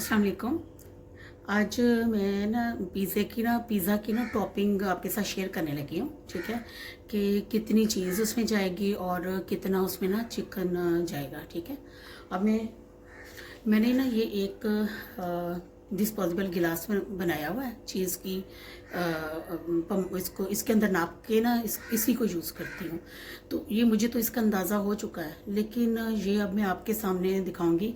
अस्सलाम वालेकुम। आज मैं ना पिज़्ज़ा की ना टॉपिंग आपके साथ शेयर करने लगी हूँ। ठीक है, कि कितनी चीज़ उसमें जाएगी और कितना उसमें ना चिकन जाएगा। ठीक है, अब मैंने ना ये एक डिस्पोजेबल गिलास में बनाया हुआ है चीज़ की। इसको इसके अंदर नाप के ना इसी को यूज़ करती हूँ। तो ये मुझे तो इसका अंदाज़ा हो चुका है, लेकिन ये अब मैं आपके सामने दिखाऊंगी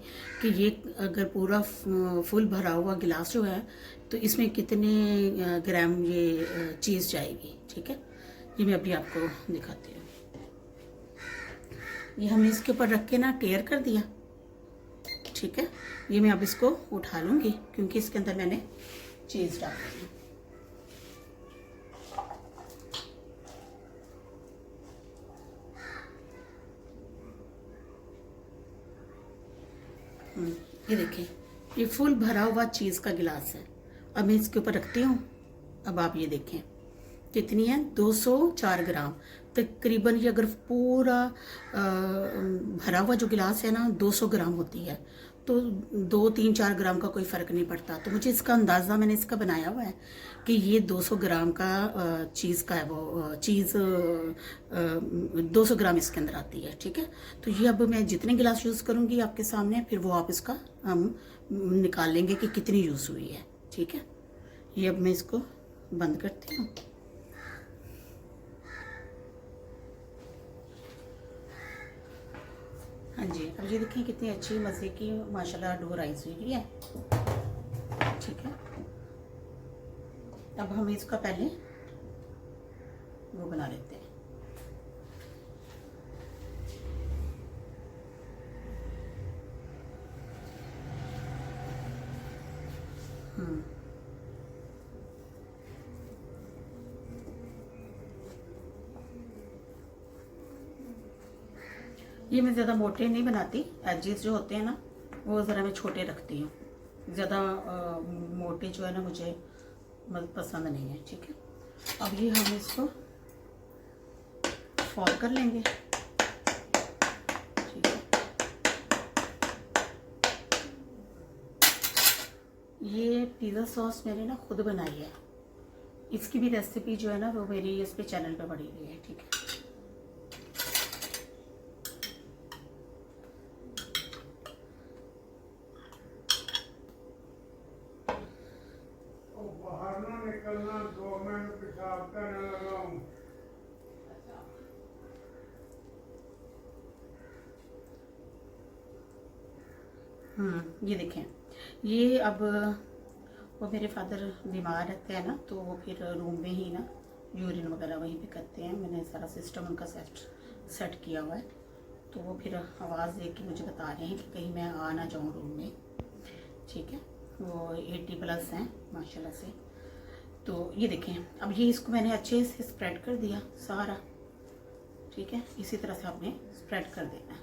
कि ये अगर पूरा फुल भरा हुआ गिलास जो है तो इसमें कितने ग्राम ये चीज़ जाएगी। ठीक है, ये मैं अभी आपको दिखाती हूँ। ये हमने इसके ऊपर रख के ना टेयर कर दिया। ठीक है, ये मैं अब इसको उठा लूँगी क्योंकि इसके अंदर मैंने चीज़ डाल दी है। ये देखिए, ये फुल भरा हुआ चीज़ का गिलास है। अब मैं इसके ऊपर रखती हूँ। अब आप ये देखें कितनी है, 204 ग्राम तकरीबन। ये अगर पूरा भरा हुआ जो गिलास है ना 200 ग्राम होती है, तो 2, 3, 4 ग्राम का कोई फ़र्क नहीं पड़ता। तो मुझे इसका अंदाज़ा मैंने इसका बनाया हुआ है कि ये 200 ग्राम का चीज़ का है, वो चीज़ 200 ग्राम इसके अंदर आती है। ठीक है, तो ये अब मैं जितने गिलास यूज़ करूँगी आपके सामने, फिर वो आप इसका हम निकाल लेंगे कि कितनी यूज़ हुई है। ठीक है, ये अब मैं इसको बंद करती हूँ। हाँ जी, अब ये देखिए कितनी अच्छी मज़े की माशाल्लाह डो राइस हुई है। ठीक है, अब हम इसका पहले वो बना लेते हैं। ये मैं ज़्यादा मोटे नहीं बनाती, एजेस जो होते हैं ना वो ज़रा मैं छोटे रखती हूँ। ज़्यादा मोटे जो है ना मुझे पसंद नहीं है। ठीक है, अब ये हम इसको फोल्ड कर लेंगे। ठीक है, ये पिज़्ज़ा सॉस मैंने ना खुद बनाई है। इसकी भी रेसिपी जो है ना वो मेरी इस पे चैनल पे पड़ी हुई है। ठीक है, बाहर ना निकलना, 2 मिनट पेशाब करने लगा हूँ। ये देखें, ये अब वो मेरे फादर बीमार रहते हैं ना, तो वो फिर रूम में ही ना यूरिन वगैरह वहीं पे करते हैं। मैंने सारा सिस्टम उनका सेट किया हुआ है, तो वो फिर आवाज़ दे के मुझे बता रहे हैं कि कहीं मैं आ ना जाऊँ रूम में। ठीक है, वो 80+ हैं माशाल्लाह से। तो ये देखें, अब ये इसको मैंने अच्छे से स्प्रेड कर दिया सारा। ठीक है, इसी तरह से आपने स्प्रेड कर देना है।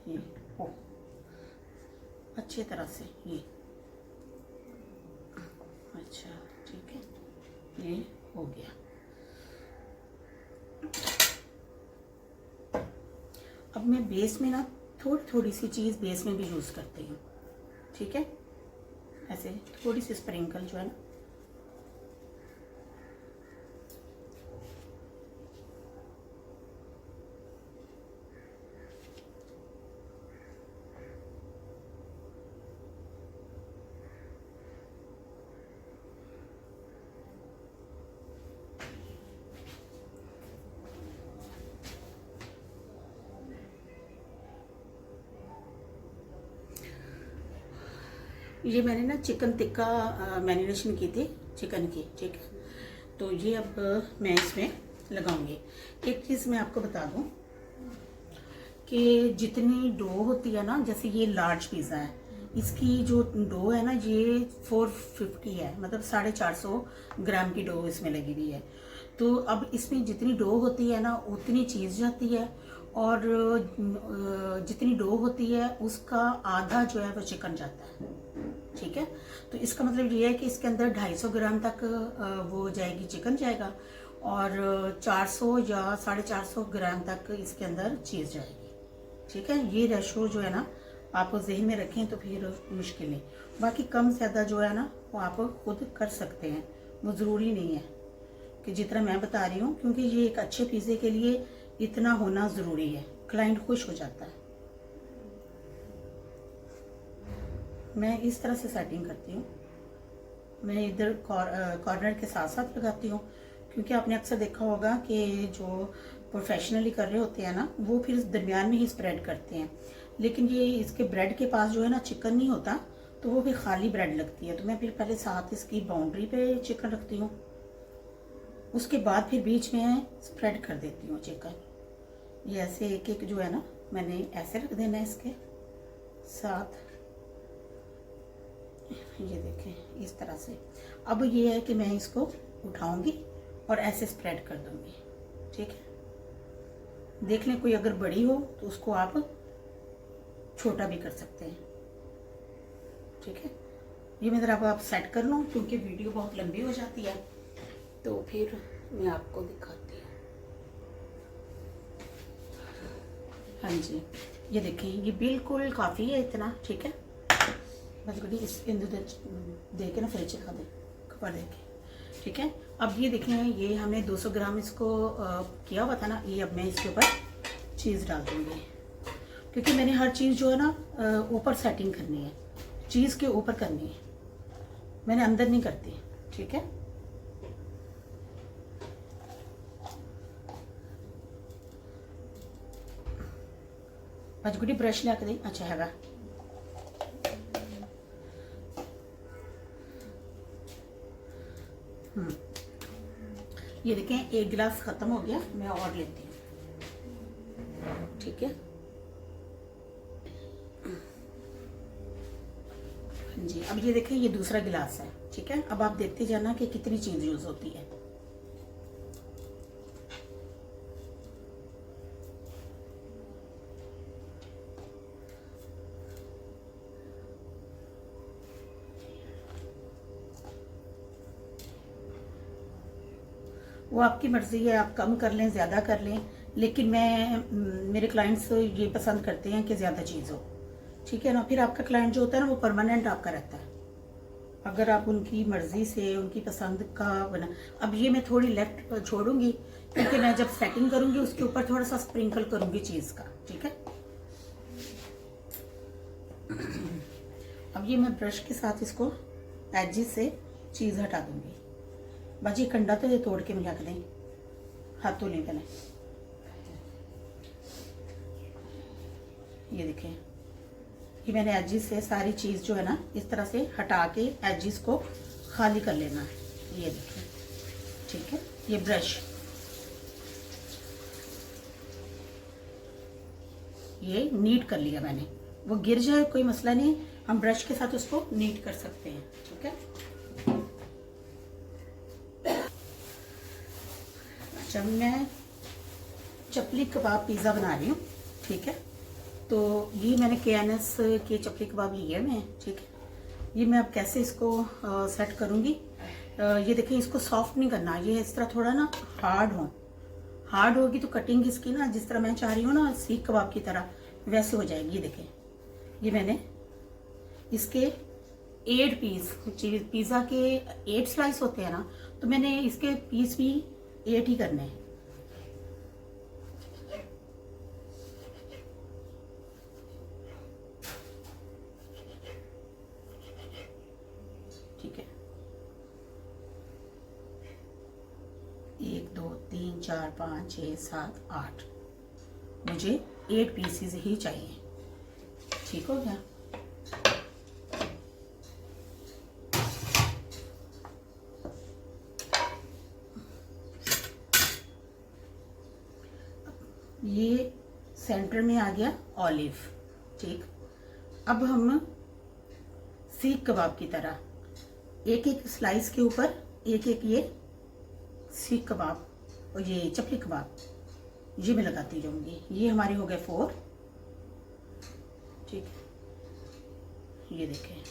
ये ओ अच्छी तरह से ये अच्छा। ठीक है, ये हो गया। अब मैं बेस में ना थोड़ी थोड़ी सी चीज़ बेस में भी यूज़ करती हूँ। ठीक है, ऐसे थोड़ी सी स्प्रिंकल जो है ना। ये मैंने ना चिकन टिक्का मैरिनेशन की थी चिकन की। ठीक है, तो ये अब मैं इसमें लगाऊंगी। एक चीज़ मैं आपको बता दूं कि जितनी डो होती है ना, जैसे ये लार्ज पिज़्ज़ा है, इसकी जो डो है ना ये 450 है, मतलब 450 ग्राम की डो इसमें लगी हुई है। तो अब इसमें जितनी डो होती है ना उतनी चीज़ जाती है, और जितनी डो होती है उसका आधा जो है वो चिकन जाता है। ठीक है, तो इसका मतलब ये है कि इसके अंदर 250 ग्राम तक वो जाएगी, चिकन जाएगा, और 400 या 450 ग्राम तक इसके अंदर चीज़ जाएगी। ठीक है, ये रेशो जो है ना आप वो जहन में रखें तो फिर मुश्किल नहीं। बाकी कम ज़्यादा जो है ना वो आप खुद कर सकते हैं, वो ज़रूरी नहीं है कि जितना मैं बता रही हूँ, क्योंकि ये एक अच्छे पिज़्ज़े के लिए इतना होना ज़रूरी है, क्लाइंट खुश हो जाता है। मैं इस तरह से सेटिंग करती हूँ, मैं इधर कॉर्नर के साथ साथ लगाती हूँ, क्योंकि आपने अक्सर देखा होगा कि जो प्रोफेशनली कर रहे होते हैं ना वो फिर दरमियान में ही स्प्रेड करते हैं, लेकिन ये इसके ब्रेड के पास जो है ना चिकन नहीं होता, तो वो फिर खाली ब्रेड लगती है। तो मैं फिर पहले साथ इसकी बाउंड्री पे चिकन रखती हूँ, उसके बाद फिर बीच में स्प्रेड कर देती हूँ चिकन। ये ऐसे एक एक जो है ना मैंने ऐसे रख देना है इसके साथ, ये देखें इस तरह से। अब ये है कि मैं इसको उठाऊंगी और ऐसे स्प्रेड कर दूंगी, ठीक है। देख लें, कोई अगर बड़ी हो तो उसको आप छोटा भी कर सकते हैं, ठीक है। ये मैं ज़रा आप सेट कर लूँ क्योंकि वीडियो बहुत लंबी हो जाती है, तो फिर मैं आपको दिखाती हूँ। हाँ जी, ये देखें, ये बिल्कुल काफ़ी है इतना, ठीक है। बस गुडी इस दे के ना फ्रिज रखा दे कपड़ा दे के, ठीक है। अब ये देखें, ये हमने 200 ग्राम इसको किया हुआ था ना, ये अब मैं इसके ऊपर चीज़ डाल दूँगी, क्योंकि मैंने हर चीज़ जो है ना ऊपर सेटिंग करनी है, चीज़ के ऊपर करनी है, मैंने अंदर नहीं करती, ठीक है। बस गुडी ब्रश ला के दी, अच्छा हैगा। ये देखें, एक गिलास खत्म हो गया, मैं और लेती हूँ, ठीक है। जी, अब ये देखें, ये दूसरा गिलास है, ठीक है। अब आप देखते जाना कि कितनी चीज यूज होती है। वो आपकी मर्जी है, आप कम कर लें ज़्यादा कर लें, लेकिन मेरे क्लाइंट्स ये पसंद करते हैं कि ज़्यादा चीज़ हो, ठीक है ना। फिर आपका क्लाइंट जो होता है ना वो परमानेंट आपका रहता है, अगर आप उनकी मर्ज़ी से उनकी पसंद का बना। अब ये मैं थोड़ी लेफ्ट छोड़ूंगी क्योंकि मैं जब सेटिंग करूंगी उसके ऊपर थोड़ा सा स्प्रिंकल करूंगी चीज़ का, ठीक है। अब ये मैं ब्रश के साथ इसको एजिस से चीज़ हटा दूंगी। बाजी कंडा तो ये तोड़ के मिला के दें, हाथों नहीं पहले। ये देखें, ये मैंने एजिस से सारी चीज़ जो है ना इस तरह से हटा के एजिस को खाली कर लेना है। ये देखें, ठीक है। ये ब्रश, ये नीट कर लिया मैंने, वो गिर जाए कोई मसला नहीं, हम ब्रश के साथ उसको नीट कर सकते हैं, ठीक है। अच्छा, मैं चपली कबाब पिज़्ज़ा बना रही हूँ, ठीक है। तो ये मैंने KNS के चपली कबाब लिए मैं, ठीक है। ये मैं अब कैसे इसको सेट करूँगी। ये देखिए, इसको सॉफ्ट नहीं करना, ये इस तरह थोड़ा ना हार्ड होगी तो कटिंग इसकी ना जिस तरह मैं चाह रही हूँ ना सीख कबाब की तरह वैसे हो जाएगी। ये देखें, ये मैंने इसके 8 पीस, पिज़्ज़ा के 8 स्लाइस होते हैं ना, तो मैंने इसके पीस भी 8 ही करने हैं, ठीक है। 1 2 3 4 5 6 7 8, मुझे 8 पीसेस ही चाहिए, ठीक हो गया। ये सेंटर में आ गया ऑलिव, ठीक। अब हम सीख कबाब की तरह एक एक स्लाइस के ऊपर एक एक ये सीख कबाब और ये चपली कबाब ये मैं लगाती जाऊंगी। ये हमारे हो गए 4, ठीक है। ये देखें,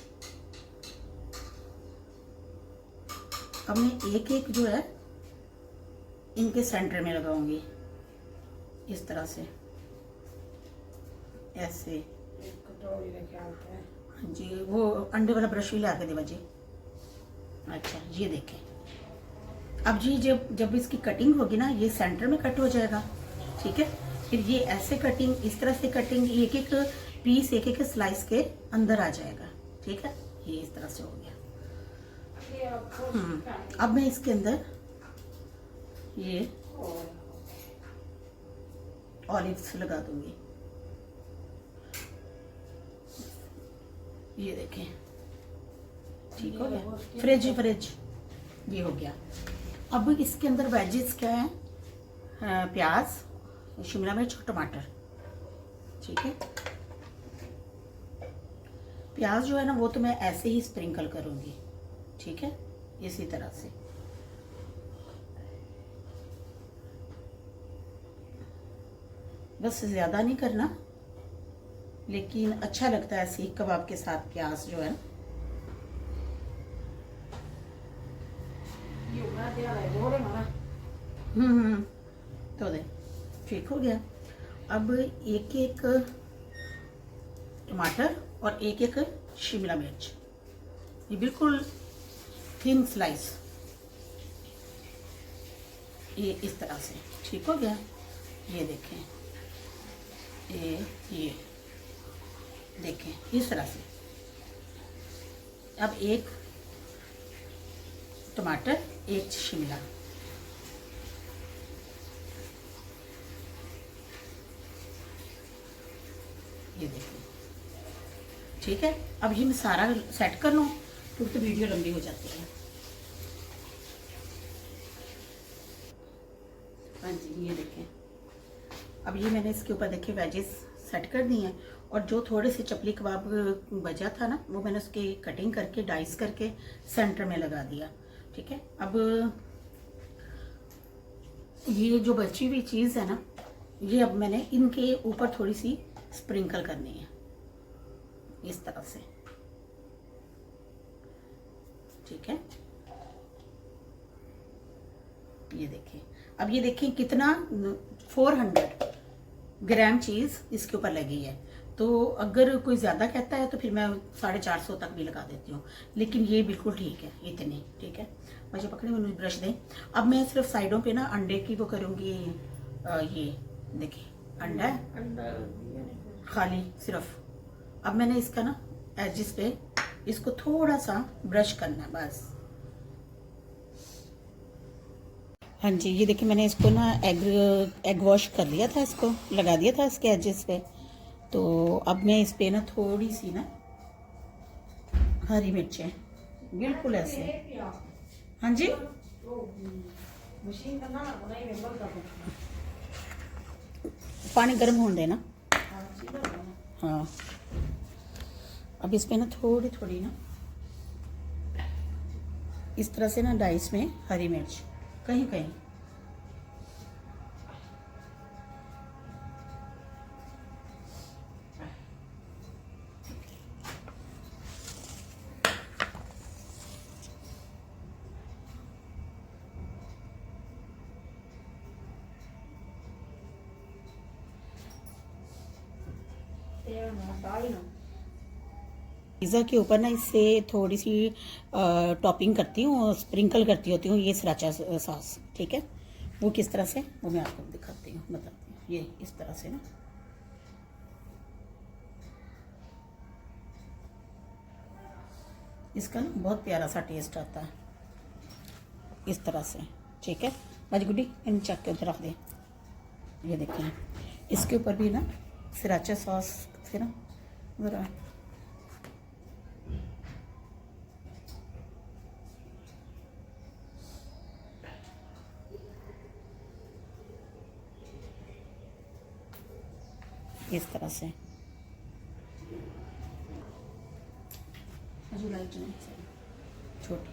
अब मैं एक एक जो है इनके सेंटर में लगाऊंगी इस तरह से, ऐसे हाँ जी, वो अंडे वाला ब्रश भी ला के दे बजे। अच्छा ये देखें। अब जी जब इसकी कटिंग होगी ना, ये सेंटर में कट हो जाएगा, ठीक है। फिर ये ऐसे कटिंग, इस तरह से कटिंग, एक एक पीस, एक एक स्लाइस के अंदर आ जाएगा, ठीक है। ये इस तरह से हो गया। अब मैं इसके अंदर ये ऑलिव्स लगा दूंगी। ये देखें, ठीक हो गया। फ्रिज ये हो गया। अब इसके अंदर वेजेस क्या है, प्याज, शिमला मिर्च और टमाटर, ठीक है। प्याज जो है ना वो तो मैं ऐसे ही स्प्रिंकल करूंगी, ठीक है, इसी तरह से। बस ज्यादा नहीं करना, लेकिन अच्छा लगता है सीख कबाब के साथ प्याज जो है। तो दे, ठीक हो गया। अब एक एक टमाटर और एक एक शिमला मिर्च, ये बिल्कुल थिन स्लाइस, ये इस तरह से, ठीक हो गया। ये देखें, ये देखें इस तरह से। अब एक टमाटर, एक शिमला, ये देखिए, ठीक है। अब ये मैं सारा सेट कर लूँ क्योंकि तो वीडियो लंबी हो जाती है। हाँ जी, ये देखें। अब ये मैंने इसके ऊपर देखिए वेजेस सेट कर दिए हैं, और जो थोड़े से चपली कबाब बचा था ना, वो मैंने उसकी कटिंग करके डाइस करके सेंटर में लगा दिया, ठीक है। अब ये जो बची हुई चीज़ है ना, ये अब मैंने इनके ऊपर थोड़ी सी स्प्रिंकल करनी है, इस तरह से, ठीक है। ये देखिए। अब ये देखिए कितना 400 ग्राम चीज़ इसके ऊपर लगी है। तो अगर कोई ज़्यादा कहता है तो फिर मैं 450 तक भी लगा देती हूँ, लेकिन ये बिल्कुल ठीक है, इतनी, ठीक है। मुझे पकड़े, मुझे ब्रश दें। अब मैं सिर्फ साइडों पे ना अंडे की वो करूँगी। ये देखिए अंडा है खाली सिर्फ। अब मैंने इसका ना एजिस पे इसको थोड़ा सा ब्रश करना है बस। हाँ जी, ये देखिए मैंने इसको ना एग वॉश कर लिया था, इसको लगा दिया था इसके एजेस पे। तो अब मैं इस पे ना थोड़ी सी ना हरी मिर्चें, बिल्कुल ऐसे। हाँ जी, पानी गर्म होने देना। हाँ, अब इस पे ना थोड़ी थोड़ी ना इस तरह से ना डाइस में हरी मिर्च कहीं कहीं। पिज़्ज़ा के ऊपर ना इससे थोड़ी सी टॉपिंग करती हूँ, स्प्रिंकल करती होती हूँ ये सराचा सॉस, ठीक है। वो किस तरह से वो मैं आपको दिखाती हूँ, बताती हूँ। ये इस तरह से ना, इसका ना बहुत प्यारा सा टेस्ट आता है इस तरह से, ठीक है। आज गुड्डी इन चक के उधर रख दे। ये देखिए इसके ऊपर भी ना सराचा सॉस से ना ज़रा इस तरह से छोटी।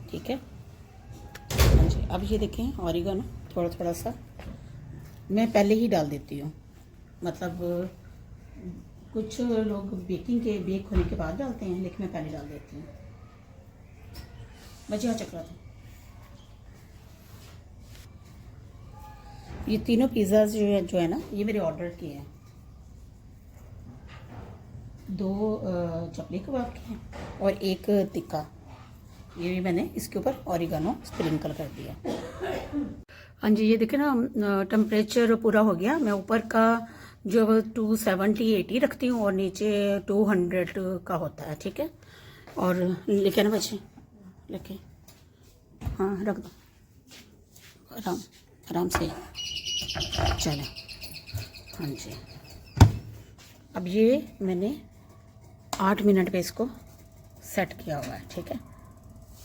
ठीक है। हाँ जी, अब ये देखें ऑरिगेनो थोड़ा थोड़ा सा मैं पहले ही डाल देती हूँ, मतलब कुछ लोग बेक होने के बाद डालते हैं, लेकिन मैं पहले डाल देती हूँ। बच्चे यहाँ चकरा था। ये तीनों पिज़्ज़ा जो है ना, ये मेरे ऑर्डर किए हैं। 2 चपली कबाब के हैं और 1 टिक्का। ये भी मैंने इसके ऊपर ऑरिगानो स्प्रिंकल कर दिया। हाँ जी, ये देखें ना, टेम्परेचर पूरा हो गया। मैं ऊपर का जो 270-80 रखती हूँ और नीचे 200 का होता है, ठीक है। और लेके ना बच्चे, लेके हाँ रख दो, आराम से चलो। हाँ जी, अब ये मैंने 8 मिनट पे इसको सेट किया हुआ है, ठीक है।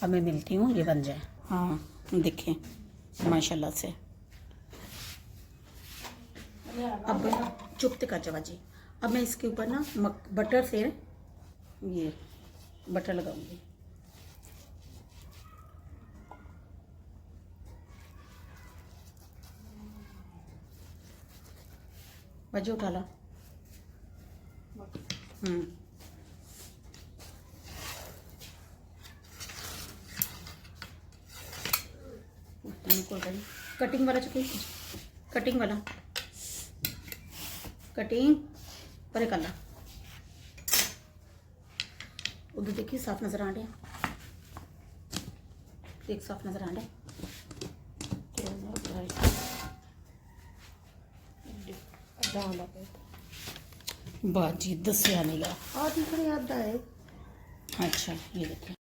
अब मैं मिलती हूँ, ये बन जाए। हाँ देखें माशाल्लाह से। अब चुपते का जवा जी, अब मैं इसके ऊपर ना बटर से ये बटर लगाऊंगी। वजह उठा ला। कटिंग वाला चुकी, कटिंग वाला, कटिंग परे कर ला। उधर देखिए साफ नजर आ रहा है, एक साफ नजर आ रहा है। बाजी दस नहीं गा याद है। अच्छा ये देखिए,